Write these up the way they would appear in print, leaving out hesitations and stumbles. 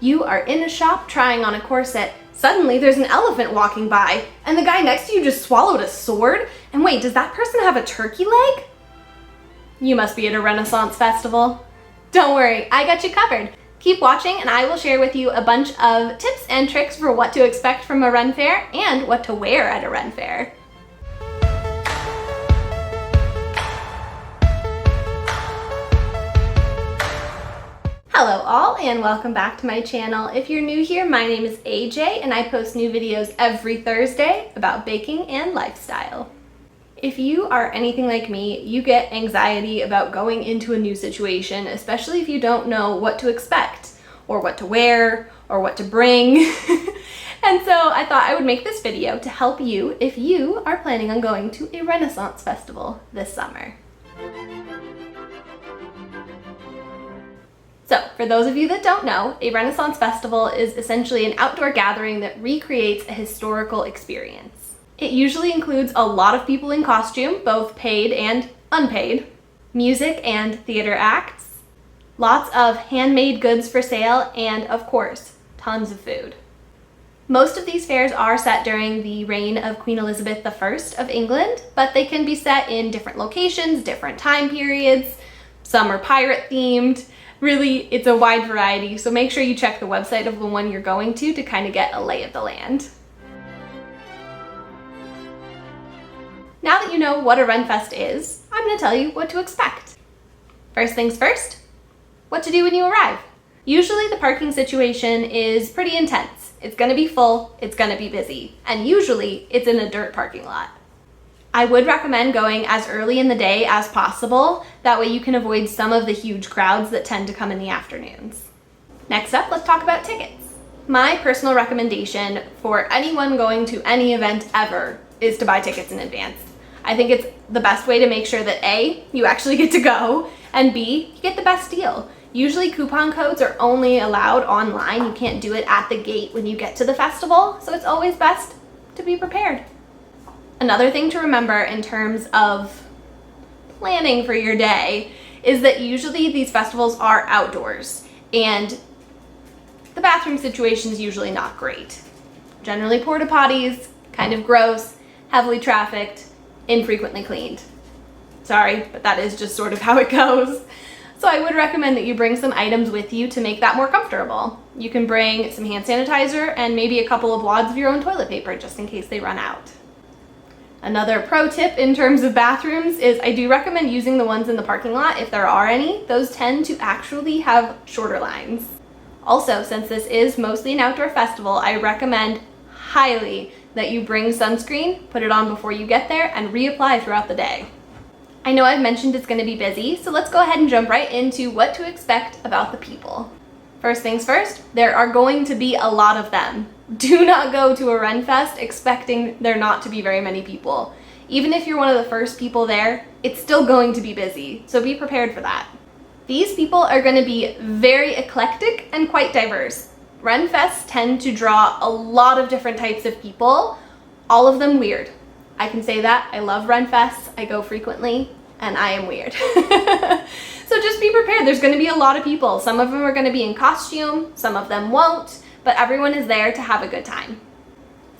You are in a shop trying on a corset. Suddenly there's an elephant walking by, and the guy next to you just swallowed a sword. And wait, does that person have a turkey leg? You must be at a Renaissance festival. Don't worry, I got you covered. Keep watching and I will share with you a bunch of tips and tricks for what to expect from a Ren Faire and what to wear at a Ren Faire. Hello all and welcome back to my channel. If you're new here, my name is AJ and I post new videos every Thursday about baking and lifestyle. If you are anything like me, you get anxiety about going into a new situation, especially if you don't know what to expect or what to wear or what to bring. And so I thought I would make this video to help you if you are planning on going to a Renaissance festival this summer. So, for those of you that don't know, a Renaissance festival is essentially an outdoor gathering that recreates a historical experience. It usually includes a lot of people in costume, both paid and unpaid, music and theater acts, lots of handmade goods for sale, and of course, tons of food. Most of these fairs are set during the reign of Queen Elizabeth I of England, but they can be set in different locations, different time periods. Some are pirate themed. Really, it's a wide variety, so make sure you check the website of the one you're going to kind of get a lay of the land. Now that you know what a Ren Fest is, I'm going to tell you what to expect. First things first, what to do when you arrive. Usually the parking situation is pretty intense. It's going to be full, it's going to be busy, and usually it's in a dirt parking lot. I would recommend going as early in the day as possible. That way you can avoid some of the huge crowds that tend to come in the afternoons. Next up, let's talk about tickets. My personal recommendation for anyone going to any event ever is to buy tickets in advance. I think it's the best way to make sure that A, you actually get to go, and B, you get the best deal. Usually coupon codes are only allowed online. You can't do it at the gate when you get to the festival, so it's always best to be prepared. Another thing to remember in terms of planning for your day is that usually these festivals are outdoors and the bathroom situation is usually not great. Generally porta potties, kind of gross, heavily trafficked, infrequently cleaned. Sorry, but that is just sort of how it goes. So I would recommend that you bring some items with you to make that more comfortable. You can bring some hand sanitizer and maybe a couple of wads of your own toilet paper just in case they run out. Another pro tip in terms of bathrooms is I do recommend using the ones in the parking lot if there are any. Those tend to actually have shorter lines. Also, since this is mostly an outdoor festival, I recommend highly that you bring sunscreen, put it on before you get there, and reapply throughout the day. I know I've mentioned it's going to be busy, so let's go ahead and jump right into what to expect about the people. First things first, there are going to be a lot of them. Do not go to a Ren Fest expecting there not to be very many people. Even if you're one of the first people there, it's still going to be busy, so be prepared for that. These people are going to be very eclectic and quite diverse. Ren Fests tend to draw a lot of different types of people, all of them weird. I can say that. I love Ren Fests, I go frequently, and I am weird. So just be prepared. There's going to be a lot of people. Some of them are going to be in costume, some of them won't, but everyone is there to have a good time.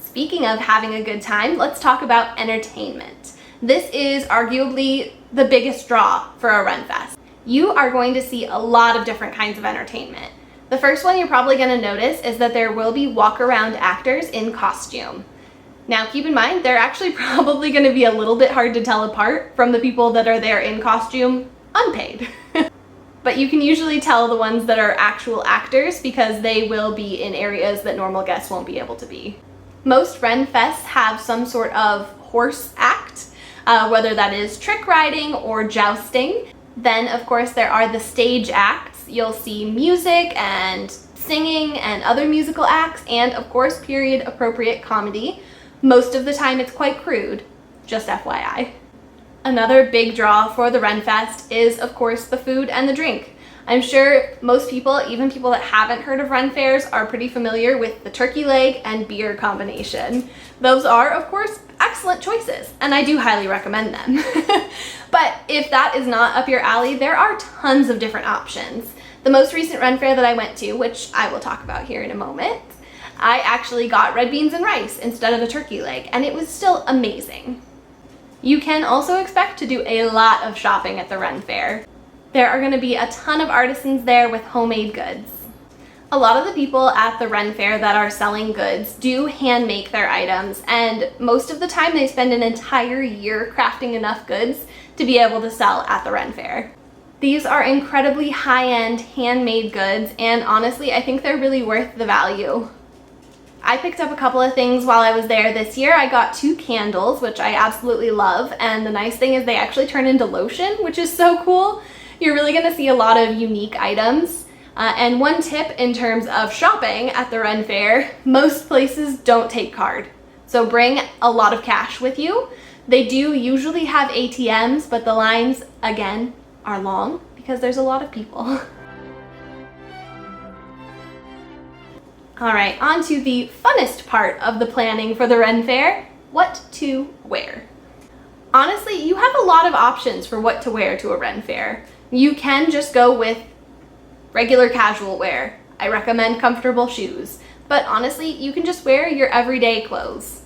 Speaking of having a good time, let's talk about entertainment. This is arguably the biggest draw for a Ren Fest. You are going to see a lot of different kinds of entertainment. The first one you're probably going to notice is that there will be walk-around actors in costume. Now keep in mind, they're actually probably going to be a little bit hard to tell apart from the people that are there in costume unpaid. But you can usually tell the ones that are actual actors because they will be in areas that normal guests won't be able to be. Most Ren Fests have some sort of horse act, whether that is trick riding or jousting. Then of course there are the stage acts. You'll see music and singing and other musical acts, and of course period appropriate comedy. Most of the time it's quite crude, just FYI. Another big draw for the Ren Fest is, of course, the food and the drink. I'm sure most people, even people that haven't heard of Ren Fairs, are pretty familiar with the turkey leg and beer combination. Those are, of course, excellent choices, and I do highly recommend them. But if that is not up your alley, there are tons of different options. The most recent Ren Fair that I went to, which I will talk about here in a moment, I actually got red beans and rice instead of a turkey leg, and it was still amazing. You can also expect to do a lot of shopping at the Ren Fair. There are going to be a ton of artisans there with homemade goods. A lot of the people at the Ren Fair that are selling goods do hand make their items, and most of the time they spend an entire year crafting enough goods to be able to sell at the Ren Fair. These are incredibly high-end handmade goods, and honestly, I think they're really worth the value. I picked up a couple of things while I was there this year. I got 2 candles, which I absolutely love, and the nice thing is they actually turn into lotion, which is so cool. You're really gonna see a lot of unique items. And one tip in terms of shopping at the Ren Fair, most places don't take card. So bring a lot of cash with you. They do usually have ATMs, but the lines, again, are long because there's a lot of people. All right, on to the funnest part of the planning for the Ren Fair, what to wear. Honestly, you have a lot of options for what to wear to a Ren Fair. You can just go with regular casual wear. I recommend comfortable shoes, but honestly, you can just wear your everyday clothes.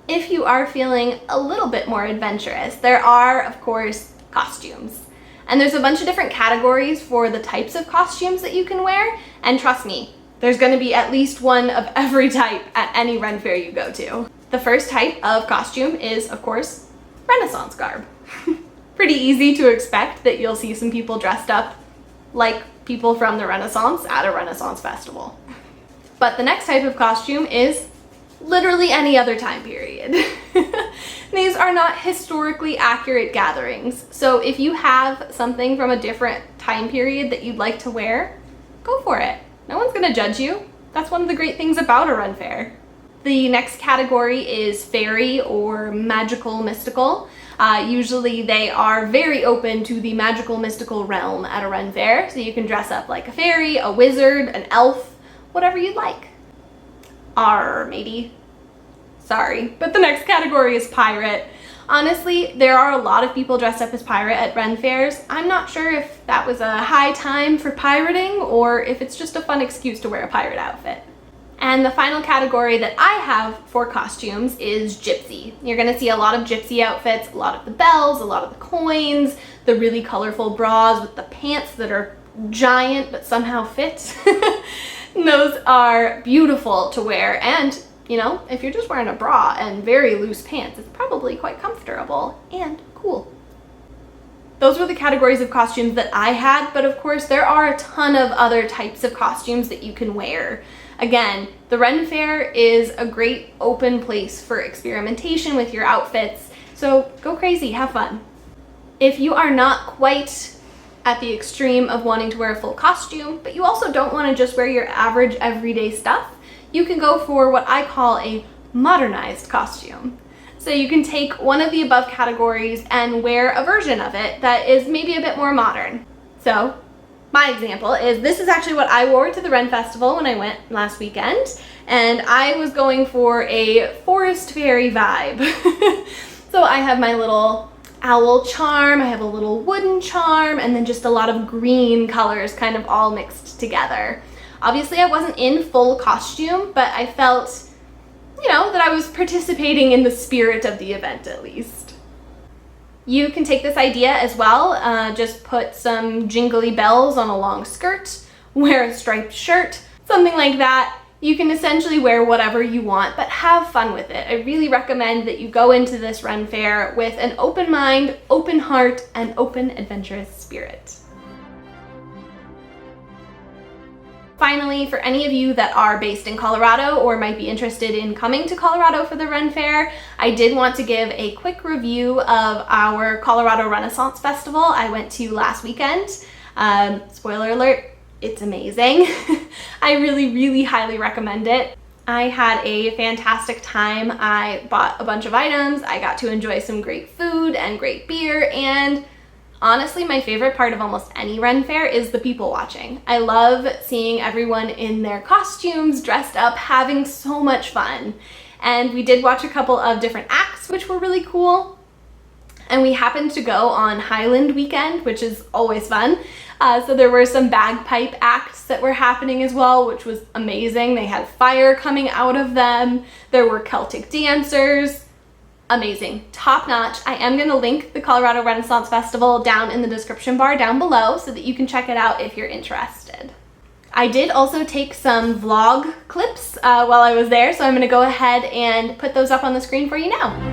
If you are feeling a little bit more adventurous, there are, of course, costumes. And there's a bunch of different categories for the types of costumes that you can wear, and trust me, there's going to be at least one of every type at any Ren Fair you go to. The first type of costume is, of course, Renaissance garb. Pretty easy to expect that you'll see some people dressed up like people from the Renaissance at a Renaissance festival. But the next type of costume is literally any other time period. These are not historically accurate gatherings, so if you have something from a different time period that you'd like to wear, go for it. No one's gonna judge you. That's one of the great things about a Ren Fair. The next category is fairy or magical mystical. Usually they are very open to the magical mystical realm at a Ren Fair, so you can dress up like a fairy, a wizard, an elf, whatever you'd like. Matey. Sorry, but the next category is pirate. Honestly, there are a lot of people dressed up as pirate at Ren Fairs. I'm not sure if that was a high time for pirating or if it's just a fun excuse to wear a pirate outfit. And the final category that I have for costumes is gypsy. You're gonna see a lot of gypsy outfits, a lot of the bells, a lot of the coins, the really colorful bras with the pants that are giant but somehow fit. Those are beautiful to wear, and you know, if you're just wearing a bra and very loose pants, it's probably quite comfortable and cool. Those were the categories of costumes that I had, but of course there are a ton of other types of costumes that you can wear. Again, the Ren Fair is a great open place for experimentation with your outfits, so go crazy, have fun. If you are not quite at the extreme of wanting to wear a full costume, but you also don't want to just wear your average everyday stuff, you can go for what I call a modernized costume. So you can take one of the above categories and wear a version of it that is maybe a bit more modern. So my example is, this is actually what I wore to the Ren Festival when I went last weekend, and I was going for a forest fairy vibe. So I have my little owl charm, I have a little wooden charm, and then just a lot of green colors kind of all mixed together. Obviously I wasn't in full costume, but I felt, you know, that I was participating in the spirit of the event at least. You can take this idea as well, just put some jingly bells on a long skirt, wear a striped shirt, something like that. You can essentially wear whatever you want, but have fun with it. I really recommend that you go into this Ren Fair with an open mind, open heart, and open adventurous spirit. Finally, for any of you that are based in Colorado or might be interested in coming to Colorado for the Ren Fair, I did want to give a quick review of our Colorado Renaissance Festival I went to last weekend. Spoiler alert, it's amazing. I really highly recommend it. I had a fantastic time. I bought a bunch of items, I got to enjoy some great food and great beer, and honestly, my favorite part of almost any Ren Fair is the people watching. I love seeing everyone in their costumes, dressed up, having so much fun. And we did watch a couple of different acts, which were really cool. And we happened to go on Highland weekend, which is always fun. So there were some bagpipe acts that were happening as well, which was amazing. They had fire coming out of them. There were Celtic dancers. Amazing, top notch. I am going to link the Colorado Renaissance Festival down in the description bar down below so that you can check it out if you're interested. I did also take some vlog clips while I was there, so I'm going to go ahead and put those up on the screen for you now.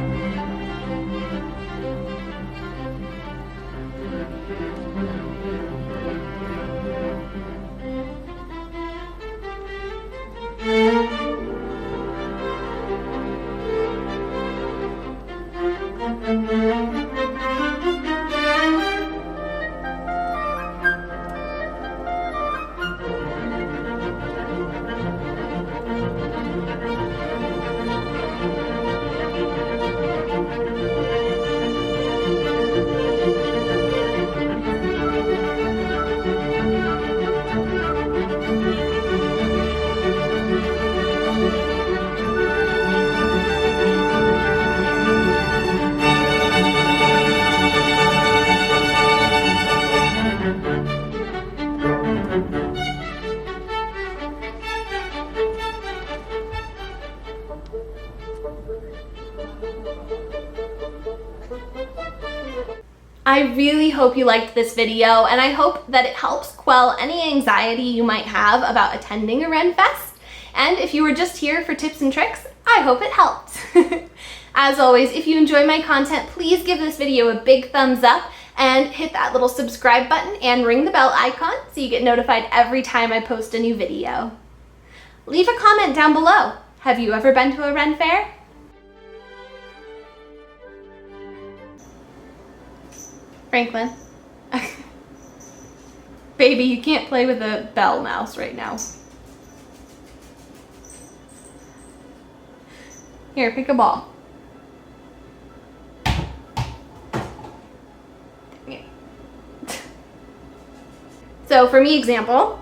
I really hope you liked this video, and I hope that it helps quell any anxiety you might have about attending a Ren Fest. And if you were just here for tips and tricks, I hope it helped. As always, if you enjoy my content, please give this video a big thumbs up and hit that little subscribe button and ring the bell icon so you get notified every time I post a new video. Leave a comment down below. Have you ever been to a Ren Fair? Franklin. Baby, you can't play with a bell mouse right now. Here, pick a ball. So for me example,